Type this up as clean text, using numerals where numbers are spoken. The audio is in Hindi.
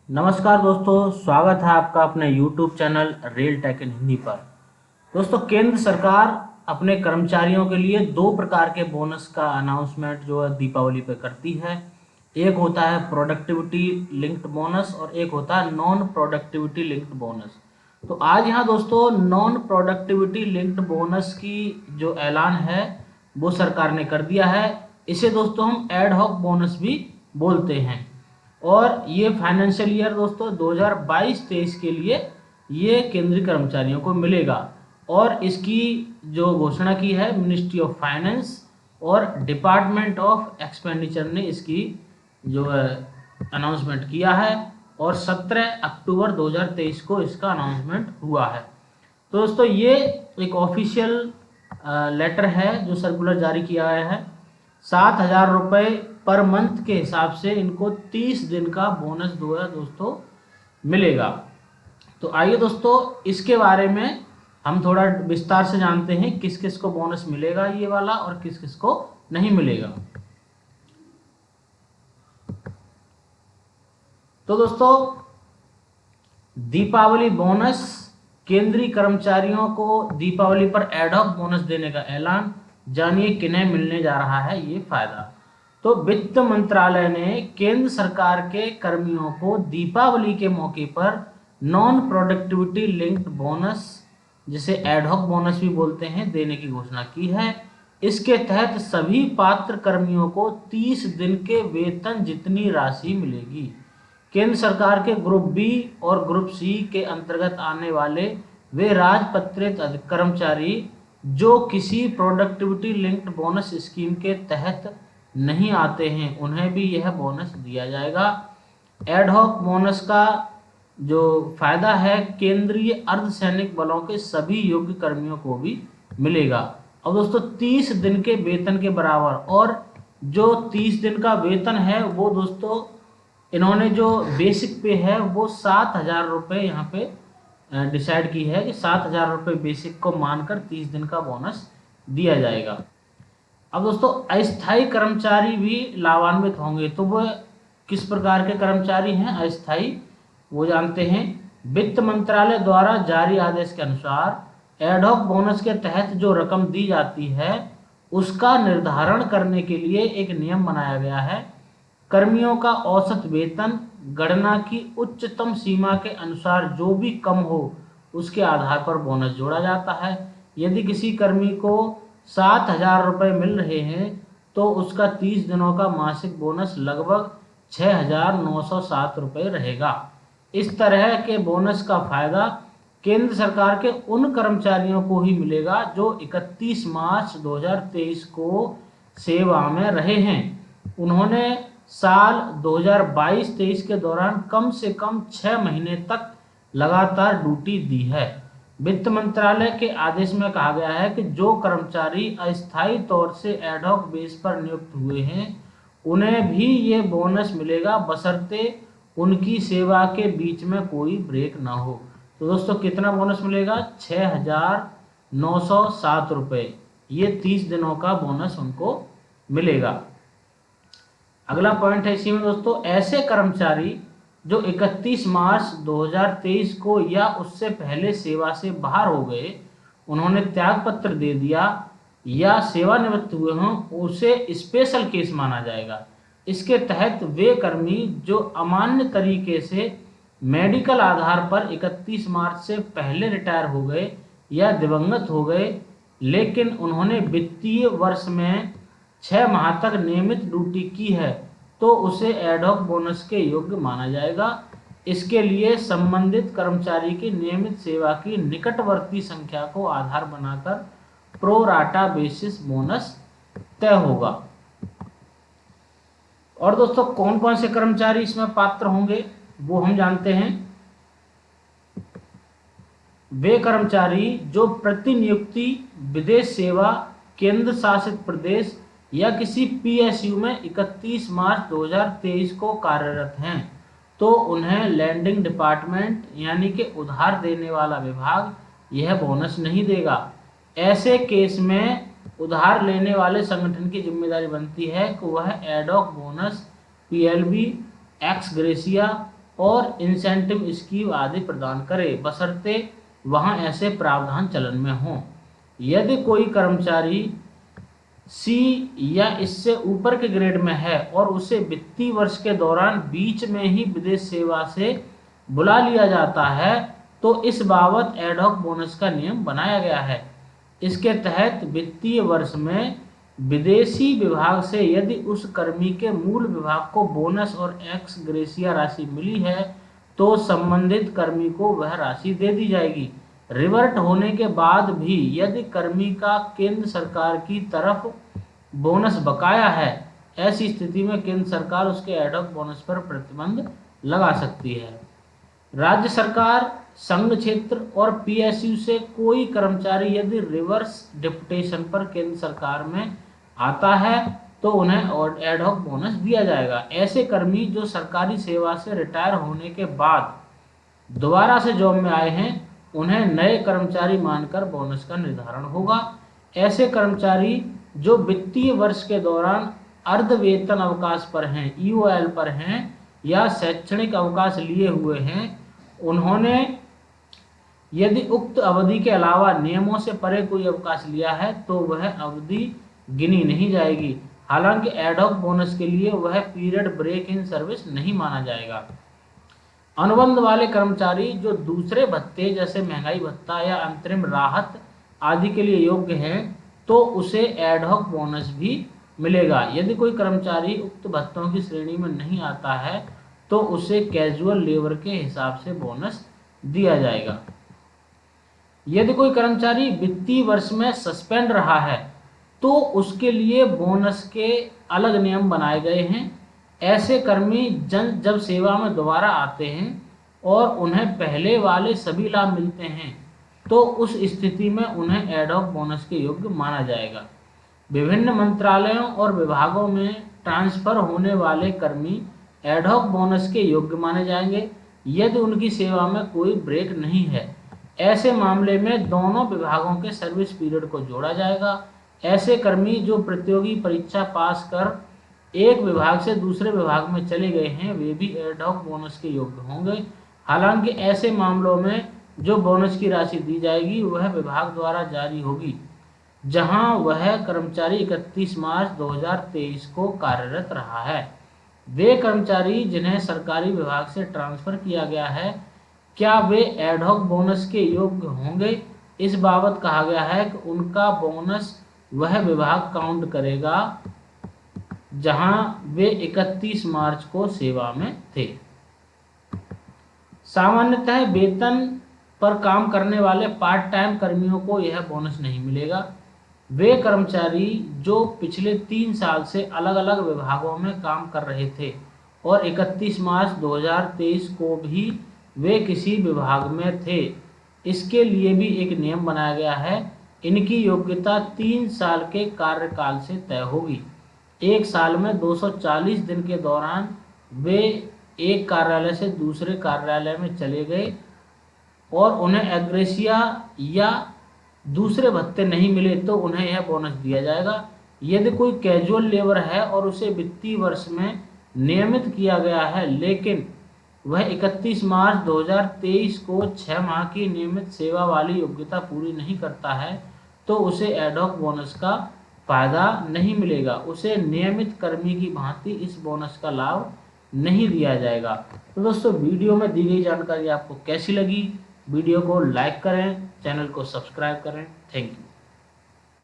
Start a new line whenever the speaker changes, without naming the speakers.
नमस्कार दोस्तों, स्वागत है आपका अपने YouTube चैनल रियल टेक इन हिंदी पर। दोस्तों, केंद्र सरकार अपने कर्मचारियों के लिए दो प्रकार के बोनस का अनाउंसमेंट जो है दीपावली पे करती है। एक होता है प्रोडक्टिविटी लिंक्ड बोनस और एक होता है नॉन प्रोडक्टिविटी लिंक्ड बोनस। तो आज यहाँ दोस्तों नॉन प्रोडक्टिविटी लिंक्ड बोनस की जो ऐलान है वो सरकार ने कर दिया है। इसे दोस्तों हम एड हॉक बोनस भी बोलते हैं और ये फाइनेंशियल ईयर दोस्तों 2022-23 के लिए ये केंद्रीय कर्मचारियों को मिलेगा। और इसकी जो घोषणा की है मिनिस्ट्री ऑफ फाइनेंस और डिपार्टमेंट ऑफ एक्सपेंडिचर ने इसकी जो अनाउंसमेंट किया है और 17 अक्टूबर 2023 को इसका अनाउंसमेंट हुआ है। तो दोस्तों ये एक ऑफिशियल लेटर है जो सर्कुलर जारी किया गया है। 7,000 रुपये पर मंथ के हिसाब से इनको 30 दिन का बोनस जो है दोस्तों मिलेगा। तो आइए दोस्तों इसके बारे में हम थोड़ा विस्तार से जानते हैं किस किस को बोनस मिलेगा ये वाला और किस किस को नहीं मिलेगा। तो दोस्तों दीपावली बोनस, केंद्रीय कर्मचारियों को दीपावली पर एडहॉक बोनस देने का ऐलान। जानिए किन्हें मिलने जा रहा है ये फायदा। तो वित्त मंत्रालय ने केंद्र सरकार के कर्मियों को दीपावली के मौके पर नॉन प्रोडक्टिविटी लिंक्ड बोनस, जिसे एडहॉक बोनस भी बोलते हैं, देने की घोषणा की है। इसके तहत सभी पात्र कर्मियों को 30 दिन के वेतन जितनी राशि मिलेगी। केंद्र सरकार के ग्रुप बी और ग्रुप सी के अंतर्गत आने वाले वे राजपत्रित कर्मचारी जो किसी प्रोडक्टिविटी लिंक्ड बोनस स्कीम के तहत नहीं आते हैं उन्हें भी यह बोनस दिया जाएगा। एडहॉक बोनस का जो फायदा है केंद्रीय अर्धसैनिक बलों के सभी योग्य कर्मियों को भी मिलेगा। अब दोस्तों 30 दिन के वेतन के बराबर, और जो 30 दिन का वेतन है वो दोस्तों इन्होंने जो बेसिक पे है वो 7,000 रुपये यहाँ पे डिसाइड की है कि 7,000 रुपये बेसिक को मानकर 30 दिन का बोनस दिया जाएगा। अब दोस्तों अस्थायी कर्मचारी भी लाभान्वित होंगे। तो वो किस प्रकार के कर्मचारी हैं अस्थायी, वो जानते हैं। वित्त मंत्रालय द्वारा जारी आदेश के अनुसार एडहॉक बोनस के तहत जो रकम दी जाती है उसका निर्धारण करने के लिए एक नियम बनाया गया है। कर्मियों का औसत वेतन गणना की उच्चतम सीमा के अनुसार जो भी कम हो उसके आधार पर बोनस जोड़ा जाता है। यदि किसी कर्मी को 7,000 रुपये मिल रहे हैं तो उसका 30 दिनों का मासिक बोनस लगभग 6,907 रुपये रहेगा। इस तरह के बोनस का फायदा केंद्र सरकार के उन कर्मचारियों को ही मिलेगा जो 31 मार्च 2023 को सेवा में रहे हैं। उन्होंने साल 2022-23 के दौरान कम से कम 6 महीने तक लगातार ड्यूटी दी है। वित्त मंत्रालय के आदेश में कहा गया है कि जो कर्मचारी अस्थायी तौर से एडहॉक बेस पर नियुक्त हुए हैं उन्हें भी ये बोनस मिलेगा बशर्ते उनकी सेवा के बीच में कोई ब्रेक ना हो। तो दोस्तों कितना बोनस मिलेगा? 6,907 रुपये। ये 30 दिनों का बोनस उनको मिलेगा। अगला पॉइंट है इसी में दोस्तों, ऐसे कर्मचारी जो 31 मार्च 2023 को या उससे पहले सेवा से बाहर हो गए, उन्होंने त्याग पत्र दे दिया या सेवानिवृत्त हुए हों, उसे स्पेशल केस माना जाएगा। इसके तहत वे कर्मी जो अमान्य तरीके से मेडिकल आधार पर 31 मार्च से पहले रिटायर हो गए या दिवंगत हो गए लेकिन उन्होंने वित्तीय वर्ष में 6 माह तक नियमित ड्यूटी की है तो उसे एडहॉक बोनस के योग्य माना जाएगा। इसके लिए संबंधित कर्मचारी की नियमित सेवा की निकटवर्ती संख्या को आधार बनाकर प्रो राटा बेसिस बोनस तय होगा। और दोस्तों कौन कौन से कर्मचारी इसमें पात्र होंगे वो हम जानते हैं। वे कर्मचारी जो प्रतिनियुक्ति विदेश सेवा, केंद्र शासित प्रदेश या किसी पीएसयू में 31 मार्च 2023 को कार्यरत हैं तो उन्हें लैंडिंग डिपार्टमेंट यानी कि उधार देने वाला विभाग यह बोनस नहीं देगा। ऐसे केस में उधार लेने वाले संगठन की जिम्मेदारी बनती है कि वह ad hoc bonus, PLB, x gratia और इंसेंटिव स्कीम आदि प्रदान करे, बशर्ते वहां ऐसे प्रावधान चलन में हों। यदि कोई कर्मचारी सी या इससे ऊपर के ग्रेड में है और उसे वित्तीय वर्ष के दौरान बीच में ही विदेश सेवा से बुला लिया जाता है तो इस बाबत एडहॉक बोनस का नियम बनाया गया है। इसके तहत वित्तीय वर्ष में विदेशी विभाग से यदि उस कर्मी के मूल विभाग को बोनस और एक्स ग्रेशिया राशि मिली है तो संबंधित कर्मी को वह राशि दे दी जाएगी। रिवर्ट होने के बाद भी यदि कर्मी का केंद्र सरकार की तरफ बोनस बकाया है, ऐसी स्थिति में केंद्र सरकार उसके एडहॉक बोनस पर प्रतिबंध लगा सकती है। राज्य सरकार, संघ क्षेत्र और पीएसयू से कोई कर्मचारी यदि रिवर्स डिप्यूटेशन पर केंद्र सरकार में आता है तो उन्हें एडहॉक बोनस दिया जाएगा। ऐसे कर्मी जो सरकारी सेवा से रिटायर होने के बाद दोबारा से जॉब में आए हैं, उन्हें नए कर्मचारी मानकर बोनस का निर्धारण होगा। ऐसे कर्मचारी जो वित्तीय वर्ष के दौरान अर्ध वेतन अवकाश पर हैं, ईओएल पर हैं या शैक्षणिक अवकाश लिए हुए हैं, उन्होंने यदि उक्त अवधि के अलावा नियमों से परे कोई अवकाश लिया है तो वह अवधि गिनी नहीं जाएगी। हालांकि एडहॉक बोनस के लिए वह पीरियड ब्रेक इन सर्विस नहीं माना जाएगा। अनुबंध वाले कर्मचारी जो दूसरे भत्ते जैसे महंगाई भत्ता या अंतरिम राहत आदि के लिए योग्य हैं तो उसे एडहॉक बोनस भी मिलेगा। यदि कोई कर्मचारी उक्त भत्तों की श्रेणी में नहीं आता है तो उसे कैजुअल लेबर के हिसाब से बोनस दिया जाएगा। यदि कोई कर्मचारी वित्तीय वर्ष में सस्पेंड रहा है तो उसके लिए बोनस के अलग नियम बनाए गए हैं। ऐसे कर्मी जब सेवा में दोबारा आते हैं और उन्हें पहले वाले सभी लाभ मिलते हैं तो उस स्थिति में उन्हें एडहॉक बोनस के योग्य माना जाएगा। विभिन्न मंत्रालयों और विभागों में ट्रांसफर होने वाले कर्मी एडहॉक बोनस के योग्य माने जाएंगे यदि उनकी सेवा में कोई ब्रेक नहीं है। ऐसे मामले में दोनों विभागों के सर्विस पीरियड को जोड़ा जाएगा। ऐसे कर्मी जो प्रतियोगी परीक्षा पास कर एक विभाग से दूसरे विभाग में चले गए हैं वे भी एडहॉक बोनस के योग्य होंगे। हालांकि ऐसे मामलों में जो बोनस की राशि दी जाएगी वह विभाग द्वारा जारी होगी जहां वह कर्मचारी 31 मार्च 2023 को कार्यरत रहा है। वे कर्मचारी जिन्हें सरकारी विभाग से ट्रांसफर किया गया है, क्या वे एडहॉक बोनस के योग्य होंगे? इस बाबत कहा गया है कि उनका बोनस वह विभाग काउंट करेगा जहां वे 31 मार्च को सेवा में थे। सामान्यतः वेतन पर काम करने वाले पार्ट टाइम कर्मियों को यह बोनस नहीं मिलेगा। वे कर्मचारी जो पिछले 3 साल से अलग अलग विभागों में काम कर रहे थे और 31 मार्च 2023 को भी वे किसी विभाग में थे, इसके लिए भी एक नियम बनाया गया है। इनकी योग्यता 3 साल के कार्यकाल से तय होगी। एक साल में 240 दिन के दौरान वे एक कार्यालय से दूसरे कार्यालय में चले गए और उन्हें एग्रेसिया या दूसरे भत्ते नहीं मिले तो उन्हें यह बोनस दिया जाएगा। यदि कोई कैजुअल लेबर है और उसे वित्तीय वर्ष में नियमित किया गया है लेकिन वह 31 मार्च 2023 को 6 माह की नियमित सेवा वाली योग्यता पूरी नहीं करता है तो उसे एडहॉक बोनस का फायदा नहीं मिलेगा। उसे नियमित कर्मी की भांति इस बोनस का लाभ नहीं दिया जाएगा। तो दोस्तों, वीडियो में दी गई जानकारी आपको कैसी लगी? वीडियो को लाइक करें, चैनल को सब्सक्राइब करें। Thank you.